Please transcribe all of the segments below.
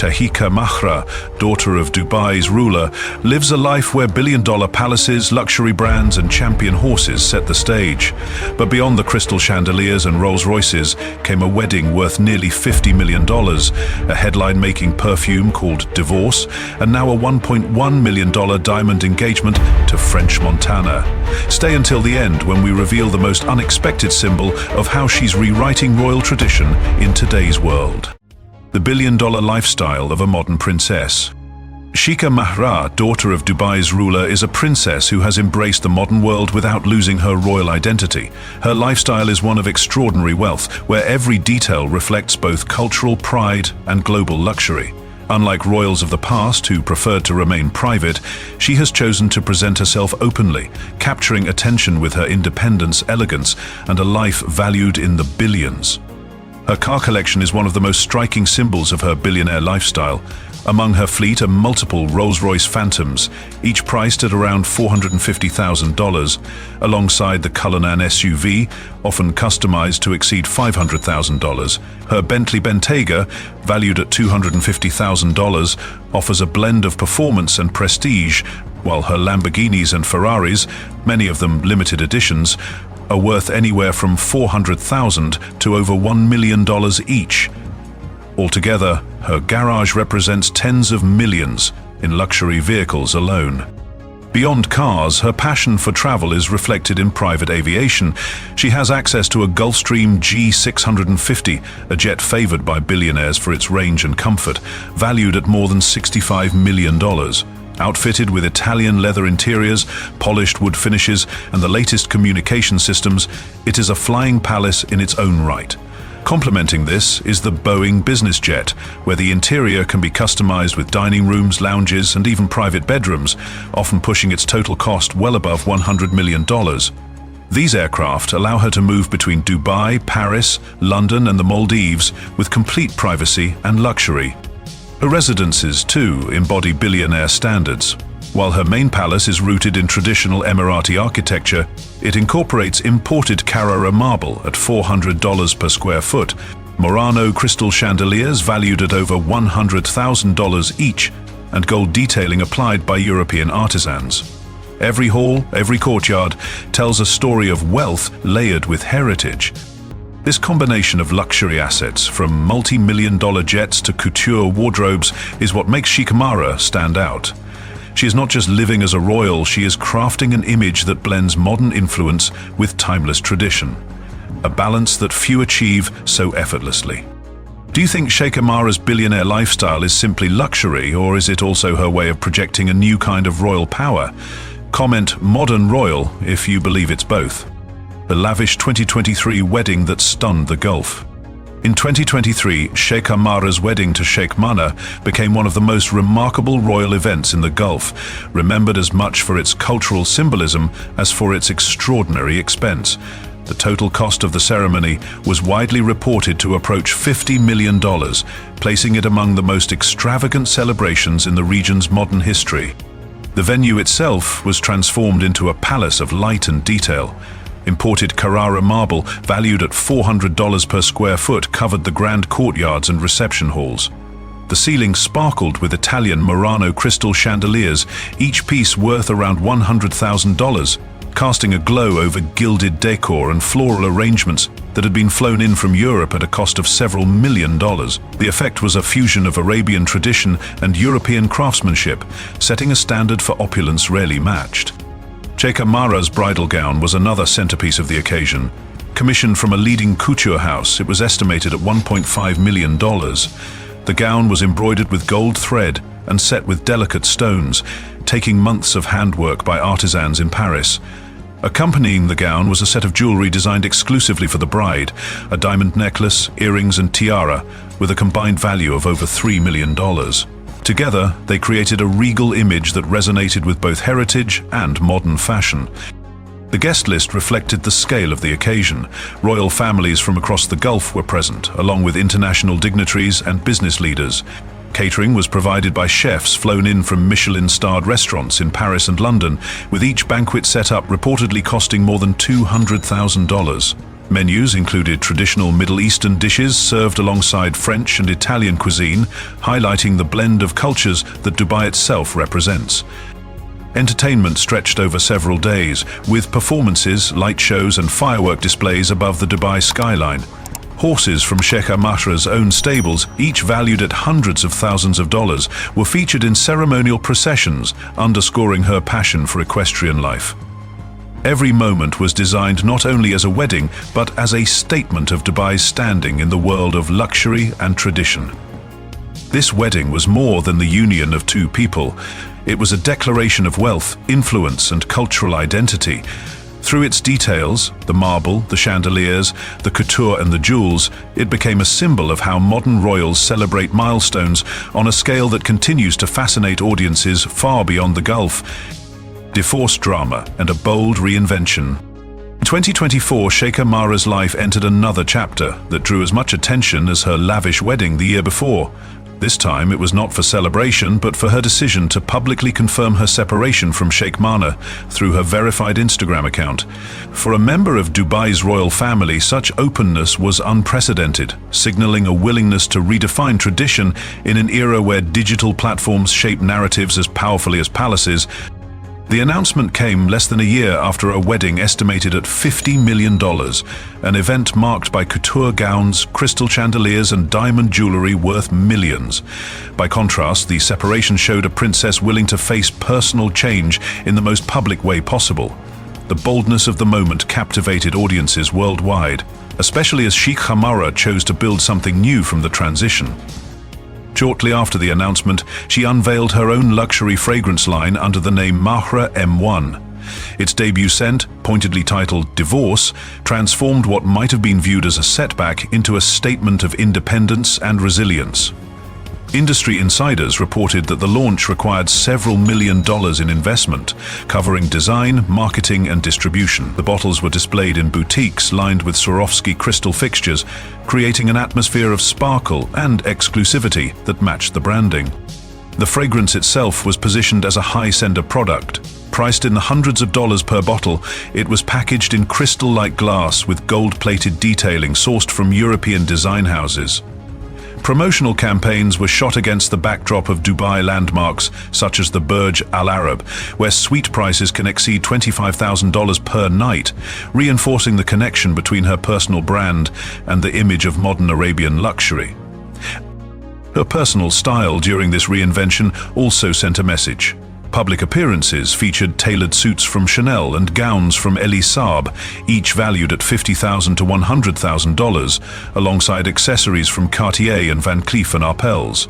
Sheikha Mahra, daughter of Dubai's ruler, lives a life where billion-dollar palaces, luxury brands and champion horses set the stage. But beyond the crystal chandeliers and Rolls-Royces came a wedding worth nearly $50 million, a headline-making perfume called Divorce, and now a $1.1 million diamond engagement to French Montana. Stay until the end when we reveal the most unexpected symbol of how she's rewriting royal tradition in today's world. The billion-dollar lifestyle of a modern princess. Sheikha Mahra, daughter of Dubai's ruler, is a princess who has embraced the modern world without losing her royal identity. Her lifestyle is one of extraordinary wealth, where every detail reflects both cultural pride and global luxury. Unlike royals of the past who preferred to remain private, she has chosen to present herself openly, capturing attention with her independence, elegance, and a life valued in the billions. Her car collection is one of the most striking symbols of her billionaire lifestyle. Among her fleet are multiple Rolls-Royce Phantoms, each priced at around $450,000, alongside the Cullinan SUV, often customized to exceed $500,000. Her Bentley Bentayga, valued at $250,000, offers a blend of performance and prestige, while her Lamborghinis and Ferraris, many of them limited editions, are worth anywhere from $400,000 to over $1 million each. Altogether, her garage represents tens of millions in luxury vehicles alone. Beyond cars, her passion for travel is reflected in private aviation. She has access to a Gulfstream G650, a jet favored by billionaires for its range and comfort, valued at more than $65 million. Outfitted with Italian leather interiors, polished wood finishes, and the latest communication systems, it is a flying palace in its own right. Complementing this is the Boeing business jet, where the interior can be customized with dining rooms, lounges, and even private bedrooms, often pushing its total cost well above $100 million. These aircraft allow her to move between Dubai, Paris, London, and the Maldives with complete privacy and luxury. Her residences, too, embody billionaire standards. While her main palace is rooted in traditional Emirati architecture, it incorporates imported Carrara marble at $400 per square foot, Murano crystal chandeliers valued at over $100,000 each, and gold detailing applied by European artisans. Every hall, every courtyard tells a story of wealth layered with heritage. This combination of luxury assets, from multi-million-dollar jets to couture wardrobes, is what makes Sheikha Mahra stand out. She is not just living as a royal, she is crafting an image that blends modern influence with timeless tradition. A balance that few achieve so effortlessly. Do you think Sheikha Mahra's billionaire lifestyle is simply luxury, or is it also her way of projecting a new kind of royal power? Comment "modern royal" if you believe it's both. The lavish 2023 wedding that stunned the Gulf. In 2023, Sheikha Mahra's wedding to Sheikh Mana became one of the most remarkable royal events in the Gulf, remembered as much for its cultural symbolism as for its extraordinary expense. The total cost of the ceremony was widely reported to approach $50 million, placing it among the most extravagant celebrations in the region's modern history. The venue itself was transformed into a palace of light and detail. Imported Carrara marble, valued at $400 per square foot, covered the grand courtyards and reception halls. The ceiling sparkled with Italian Murano crystal chandeliers, each piece worth around $100,000, casting a glow over gilded decor and floral arrangements that had been flown in from Europe at a cost of several $1 million. The effect was a fusion of Arabian tradition and European craftsmanship, setting a standard for opulence rarely matched. Sheikha Mahra's bridal gown was another centerpiece of the occasion. Commissioned from a leading couture house, it was estimated at $1.5 million. The gown was embroidered with gold thread and set with delicate stones, taking months of handwork by artisans in Paris. Accompanying the gown was a set of jewelry designed exclusively for the bride, a diamond necklace, earrings and tiara, with a combined value of over $3 million. Together, they created a regal image that resonated with both heritage and modern fashion. The guest list reflected the scale of the occasion. Royal families from across the Gulf were present, along with international dignitaries and business leaders. Catering was provided by chefs flown in from Michelin-starred restaurants in Paris and London, with each banquet setup reportedly costing more than $200,000. Menus included traditional Middle Eastern dishes served alongside French and Italian cuisine, highlighting the blend of cultures that Dubai itself represents. Entertainment stretched over several days, with performances, light shows and firework displays above the Dubai skyline. Horses from Sheikha Mahra's own stables, each valued at hundreds of thousands of dollars, were featured in ceremonial processions, underscoring her passion for equestrian life. Every moment was designed not only as a wedding, but as a statement of Dubai's standing in the world of luxury and tradition. This wedding was more than the union of two people. It was a declaration of wealth, influence, and cultural identity. Through its details, the marble, the chandeliers, the couture, and the jewels, it became a symbol of how modern royals celebrate milestones on a scale that continues to fascinate audiences far beyond the Gulf. Divorce drama and a bold reinvention. In 2024, Sheikha Mahra's life entered another chapter that drew as much attention as her lavish wedding the year before. This time, it was not for celebration, but for her decision to publicly confirm her separation from Sheikh Mahra through her verified Instagram account. For a member of Dubai's royal family, such openness was unprecedented, signaling a willingness to redefine tradition in an era where digital platforms shape narratives as powerfully as palaces. The announcement came less than a year after a wedding estimated at $50 million, an event marked by couture gowns, crystal chandeliers, and diamond jewelry worth millions. By contrast, the separation showed a princess willing to face personal change in the most public way possible. The boldness of the moment captivated audiences worldwide, especially as Sheikha Mahra chose to build something new from the transition. Shortly after the announcement, she unveiled her own luxury fragrance line under the name Mahra M1. Its debut scent, pointedly titled Divorce, transformed what might have been viewed as a setback into a statement of independence and resilience. Industry insiders reported that the launch required several $1 million in investment, covering design, marketing, and distribution. The bottles were displayed in boutiques lined with Swarovski crystal fixtures, creating an atmosphere of sparkle and exclusivity that matched the branding. The fragrance itself was positioned as a high-sender product. Priced in the hundreds of dollars per bottle, it was packaged in crystal-like glass with gold-plated detailing sourced from European design houses. Promotional campaigns were shot against the backdrop of Dubai landmarks such as the Burj Al Arab, where suite prices can exceed $25,000 per night, reinforcing the connection between her personal brand and the image of modern Arabian luxury. Her personal style during this reinvention also sent a message. Public appearances featured tailored suits from Chanel and gowns from Elie Saab, each valued at $50,000 to $100,000, alongside accessories from Cartier and Van Cleef & Arpels.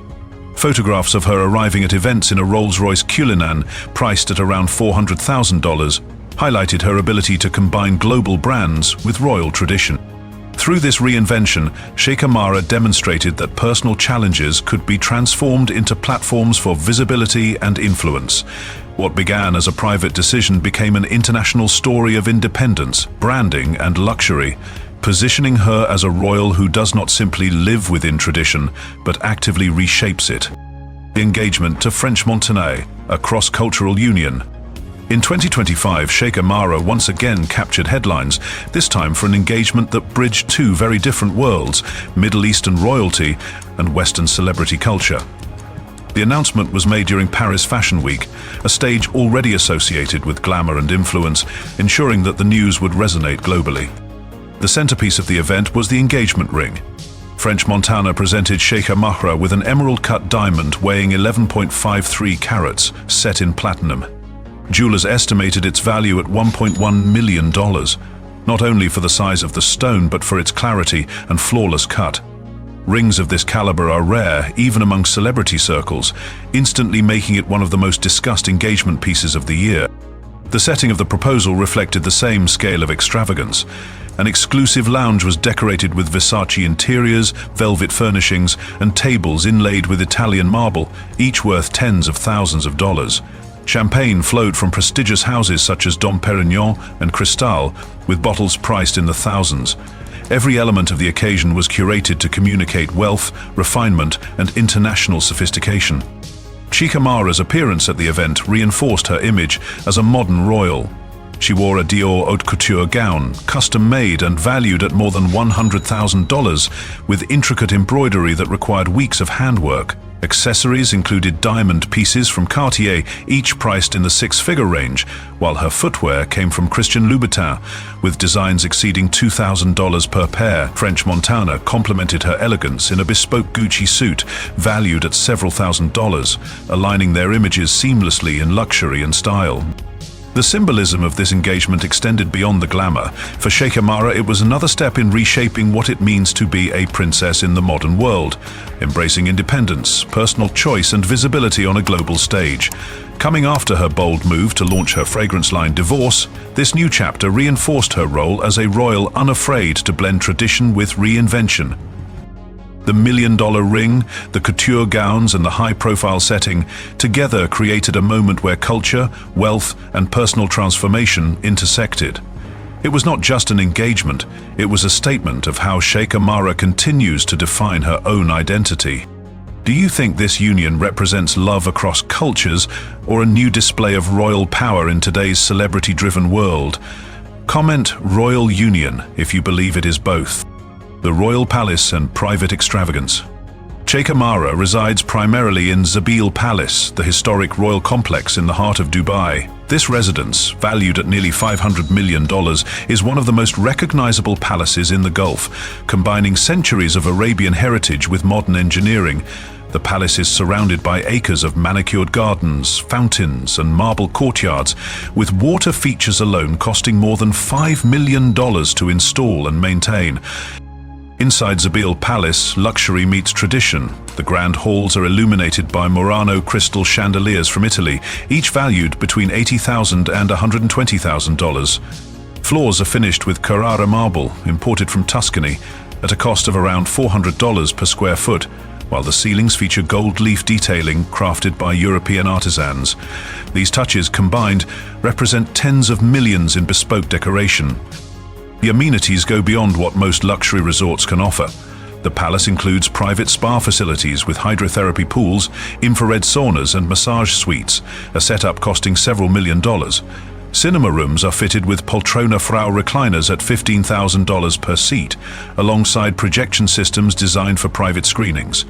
Photographs of her arriving at events in a Rolls-Royce Cullinan, priced at around $400,000, highlighted her ability to combine global brands with royal tradition. Through this reinvention, Sheikha Mahra demonstrated that personal challenges could be transformed into platforms for visibility and influence. What began as a private decision became an international story of independence, branding, and luxury, positioning her as a royal who does not simply live within tradition, but actively reshapes it. The engagement to French Montaigne, a cross-cultural union. In 2025, Sheikha Mahra once again captured headlines, this time for an engagement that bridged two very different worlds, Middle Eastern royalty and Western celebrity culture. The announcement was made during Paris Fashion Week, a stage already associated with glamour and influence, ensuring that the news would resonate globally. The centerpiece of the event was the engagement ring. French Montaigne presented Sheikha Mahra with an emerald-cut diamond weighing 11.53 carats, set in platinum. Jewelers estimated its value at $1.1 million, not only for the size of the stone but for its clarity and flawless cut. Rings of this caliber are rare, even among celebrity circles, instantly making it one of the most discussed engagement pieces of the year. The setting of the proposal reflected the same scale of extravagance. An exclusive lounge was decorated with Versace interiors, velvet furnishings, and tables inlaid with Italian marble, each worth tens of thousands of dollars. Champagne flowed from prestigious houses such as Dom Perignon and Cristal, with bottles priced in the thousands. Every element of the occasion was curated to communicate wealth, refinement, and international sophistication. Sheikha Mahra's appearance at the event reinforced her image as a modern royal. She wore a Dior haute couture gown, custom-made and valued at more than $100,000, with intricate embroidery that required weeks of handwork. Accessories included diamond pieces from Cartier, each priced in the six-figure range, while her footwear came from Christian Louboutin, with designs exceeding $2,000 per pair. French Montana complemented her elegance in a bespoke Gucci suit, valued at several $1,000s, aligning their images seamlessly in luxury and style. The symbolism of this engagement extended beyond the glamour. For Sheikha Mahra, it was another step in reshaping what it means to be a princess in the modern world, embracing independence, personal choice and visibility on a global stage. Coming after her bold move to launch her fragrance line Divorce, this new chapter reinforced her role as a royal unafraid to blend tradition with reinvention. The million-dollar ring, the couture gowns and the high-profile setting together created a moment where culture, wealth and personal transformation intersected. It was not just an engagement, it was a statement of how Sheikha Mahra continues to define her own identity. Do you think this union represents love across cultures or a new display of royal power in today's celebrity-driven world? Comment "Royal Union" if you believe it is both. The Royal Palace and private extravagance. Sheikha Mahra resides primarily in Zabeel Palace, the historic royal complex in the heart of Dubai. This residence, valued at nearly $500 million, is one of the most recognizable palaces in the Gulf, combining centuries of Arabian heritage with modern engineering. The palace is surrounded by acres of manicured gardens, fountains and marble courtyards, with water features alone costing more than $5 million to install and maintain. Inside Zabeel Palace, luxury meets tradition. The grand halls are illuminated by Murano crystal chandeliers from Italy, each valued between $80,000 and $120,000. Floors are finished with Carrara marble, imported from Tuscany, at a cost of around $400 per square foot, while the ceilings feature gold leaf detailing crafted by European artisans. These touches combined represent tens of millions in bespoke decoration. The amenities go beyond what most luxury resorts can offer. The palace includes private spa facilities with hydrotherapy pools, infrared saunas and massage suites, a setup costing several $1 million. Cinema rooms are fitted with Poltrona Frau recliners at $15,000 per seat, alongside projection systems designed for private screenings.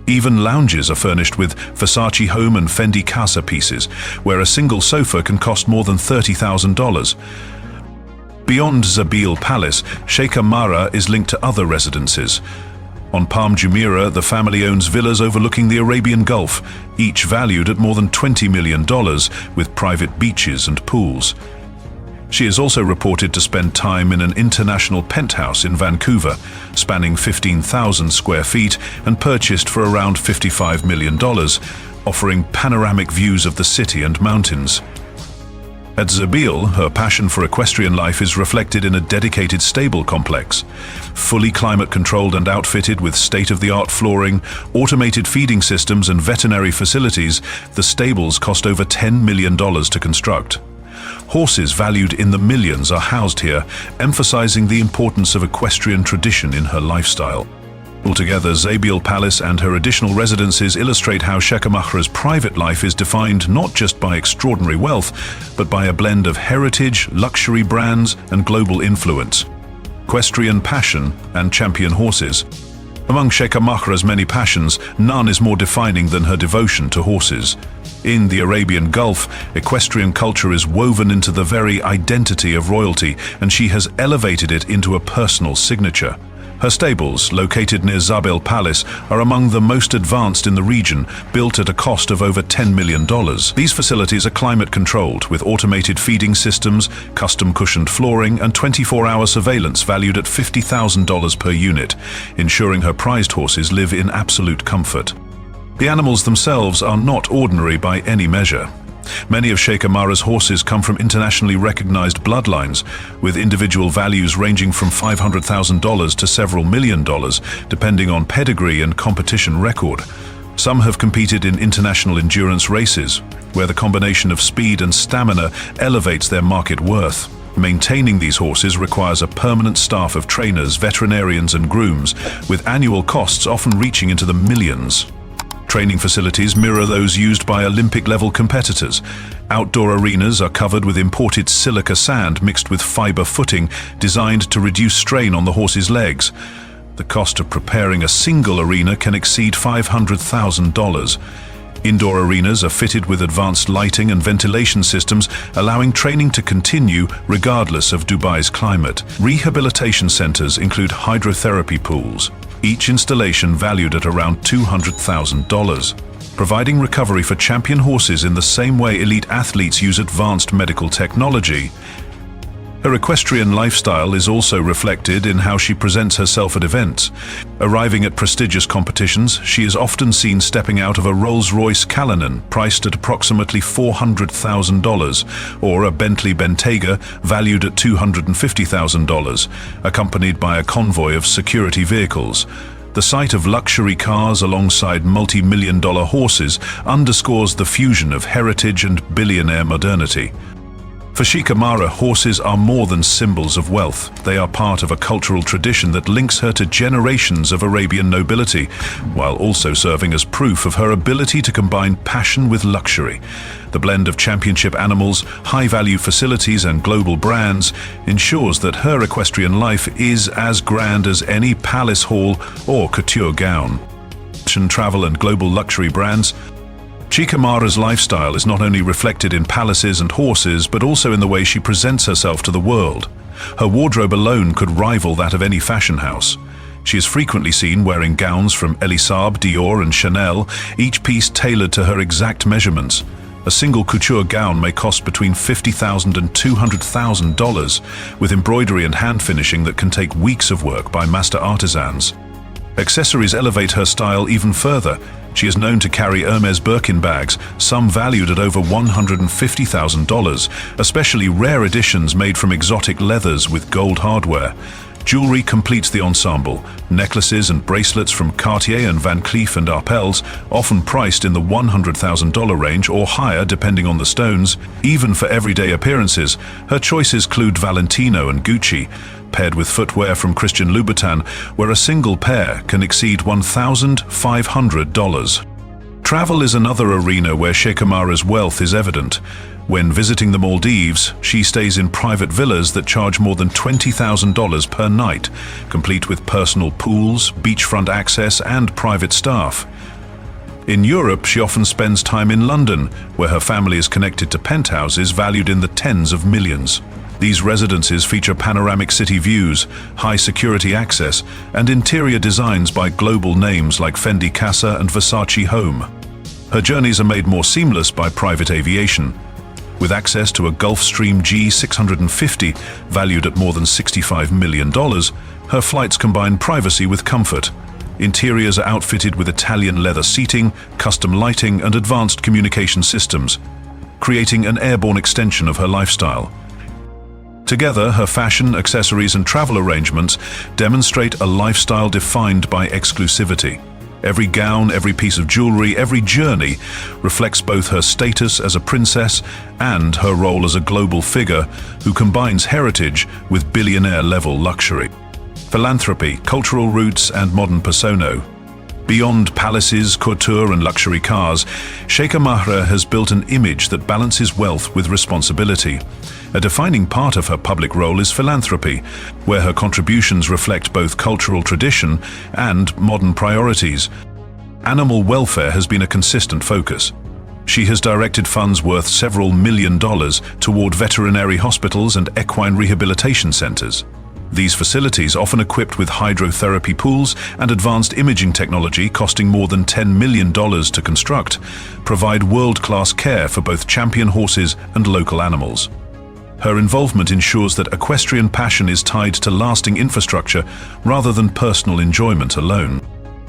Even lounges are furnished with Versace Home and Fendi Casa pieces, where a single sofa can cost more than $30,000. Beyond Zabeel Palace, Sheikha Mahra is linked to other residences. On Palm Jumeirah, the family owns villas overlooking the Arabian Gulf, each valued at more than $20 million, with private beaches and pools. She is also reported to spend time in an international penthouse in Vancouver, spanning 15,000 square feet and purchased for around $55 million, offering panoramic views of the city and mountains. At Zabeel, her passion for equestrian life is reflected in a dedicated stable complex. Fully climate-controlled and outfitted with state-of-the-art flooring, automated feeding systems and veterinary facilities, the stables cost over $10 million to construct. Horses valued in the millions are housed here, emphasizing the importance of equestrian tradition in her lifestyle. Altogether, Zabeel Palace and her additional residences illustrate how Sheikha Mahra's private life is defined not just by extraordinary wealth, but by a blend of heritage, luxury brands, and global influence. Equestrian passion and champion horses. Among Sheikha Mahra's many passions, none is more defining than her devotion to horses. In the Arabian Gulf, equestrian culture is woven into the very identity of royalty, and she has elevated it into a personal signature. Her stables, located near Zabeel Palace, are among the most advanced in the region, built at a cost of over $10 million. These facilities are climate-controlled, with automated feeding systems, custom-cushioned flooring, and 24-hour surveillance valued at $50,000 per unit, ensuring her prized horses live in absolute comfort. The animals themselves are not ordinary by any measure. Many of Sheikha Mahra's horses come from internationally recognized bloodlines, with individual values ranging from $500,000 to several $1 million, depending on pedigree and competition record. Some have competed in international endurance races, where the combination of speed and stamina elevates their market worth. Maintaining these horses requires a permanent staff of trainers, veterinarians and grooms, with annual costs often reaching into the millions. Training facilities mirror those used by Olympic-level competitors. Outdoor arenas are covered with imported silica sand mixed with fiber footing designed to reduce strain on the horse's legs. The cost of preparing a single arena can exceed $500,000. Indoor arenas are fitted with advanced lighting and ventilation systems, allowing training to continue regardless of Dubai's climate. Rehabilitation centers include hydrotherapy pools, each installation valued at around $200,000, providing recovery for champion horses in the same way elite athletes use advanced medical technology. Her equestrian lifestyle is also reflected in how she presents herself at events. Arriving at prestigious competitions, she is often seen stepping out of a Rolls-Royce Cullinan priced at approximately $400,000 or a Bentley Bentayga valued at $250,000, accompanied by a convoy of security vehicles. The sight of luxury cars alongside multi-million-dollar horses underscores the fusion of heritage and billionaire modernity. For Sheikha Mahra, horses are more than symbols of wealth. They are part of a cultural tradition that links her to generations of Arabian nobility, while also serving as proof of her ability to combine passion with luxury. The blend of championship animals, high-value facilities, and global brands ensures that her equestrian life is as grand as any palace hall or couture gown. Travel and global luxury brands. Sheikha Mahra's lifestyle is not only reflected in palaces and horses, but also in the way she presents herself to the world. Her wardrobe alone could rival that of any fashion house. She is frequently seen wearing gowns from Elie Saab, Dior, and Chanel, each piece tailored to her exact measurements. A single couture gown may cost between $50,000 and $200,000, with embroidery and hand finishing that can take weeks of work by master artisans. Accessories elevate her style even further. She is known to carry Hermes Birkin bags, some valued at over $150,000, especially rare editions made from exotic leathers with gold hardware. Jewelry completes the ensemble. Necklaces and bracelets from Cartier and Van Cleef & Arpels, often priced in the $100,000 range or higher depending on the stones. Even for everyday appearances, her choices include Valentino and Gucci, paired with footwear from Christian Louboutin, where a single pair can exceed $1,500. Travel is another arena where Sheikha Mahra's wealth is evident. When visiting the Maldives, she stays in private villas that charge more than $20,000 per night, complete with personal pools, beachfront access, and private staff. In Europe, she often spends time in London, where her family is connected to penthouses valued in the tens of millions. These residences feature panoramic city views, high security access, and interior designs by global names like Fendi Casa and Versace Home. Her journeys are made more seamless by private aviation. With access to a Gulfstream G650 valued at more than $65 million, her flights combine privacy with comfort. Interiors are outfitted with Italian leather seating, custom lighting, and advanced communication systems, creating an airborne extension of her lifestyle. Together, her fashion, accessories, and travel arrangements demonstrate a lifestyle defined by exclusivity. Every gown, every piece of jewelry, every journey reflects both her status as a princess and her role as a global figure who combines heritage with billionaire-level luxury. Philanthropy, cultural roots, and modern persona. Beyond palaces, couture, and luxury cars, Sheikha Mahra has built an image that balances wealth with responsibility. A defining part of her public role is philanthropy, where her contributions reflect both cultural tradition and modern priorities. Animal welfare has been a consistent focus. She has directed funds worth several $1 million toward veterinary hospitals and equine rehabilitation centers. These facilities, often equipped with hydrotherapy pools and advanced imaging technology costing more than $10 million to construct, provide world-class care for both champion horses and local animals. Her involvement ensures that equestrian passion is tied to lasting infrastructure rather than personal enjoyment alone.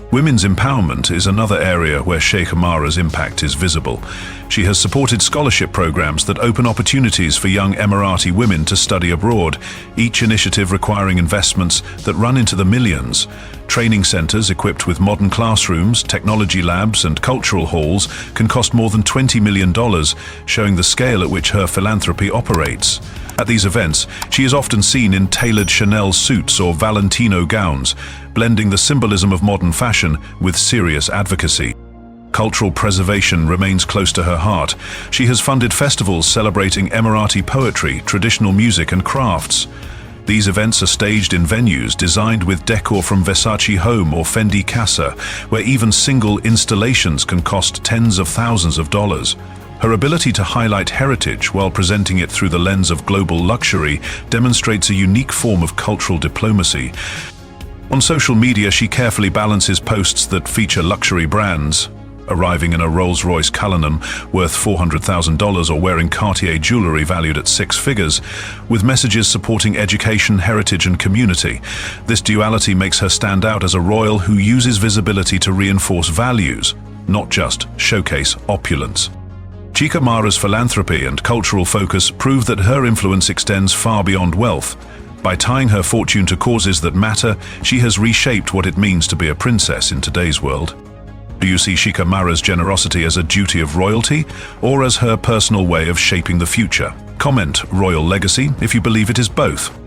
Women's empowerment is another area where Sheikha Mahra's impact is visible. She has supported scholarship programs that open opportunities for young Emirati women to study abroad, each initiative requiring investments that run into the millions. Training centers equipped with modern classrooms, technology labs, and cultural halls can cost more than $20 million, showing the scale at which her philanthropy operates. At these events, she is often seen in tailored Chanel suits or Valentino gowns, blending the symbolism of modern fashion with serious advocacy. Cultural preservation remains close to her heart. She has funded festivals celebrating Emirati poetry, traditional music and crafts. These events are staged in venues designed with decor from Versace Home or Fendi Casa, where even single installations can cost tens of thousands of dollars. Her ability to highlight heritage while presenting it through the lens of global luxury demonstrates a unique form of cultural diplomacy. On social media, she carefully balances posts that feature luxury brands, arriving in a Rolls-Royce Cullinan worth $400,000 or wearing Cartier jewelry valued at six figures, with messages supporting education, heritage and community. This duality makes her stand out as a royal who uses visibility to reinforce values, not just showcase opulence. Sheikha Mahra's philanthropy and cultural focus prove that her influence extends far beyond wealth. By tying her fortune to causes that matter, she has reshaped what it means to be a princess in today's world. Do you see Sheikha Mahra's generosity as a duty of royalty, or as her personal way of shaping the future? Comment royal legacy if you believe it is both.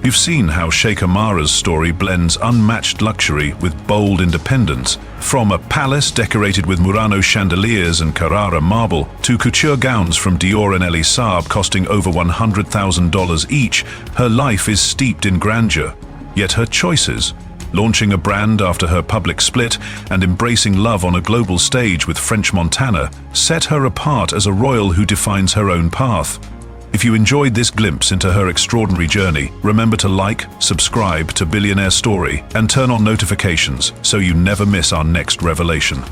You've seen how Sheikha Mahra's story blends unmatched luxury with bold independence, from a palace decorated with Murano chandeliers and Carrara marble to couture gowns from Dior and Elie Saab costing over $100,000 each. Her life is steeped in grandeur, yet her choices, launching a brand after her public split and embracing love on a global stage with French Montana, set her apart as a royal who defines her own path. If you enjoyed this glimpse into her extraordinary journey, remember to like, subscribe to Billionaire Story, and turn on notifications so you never miss our next revelation.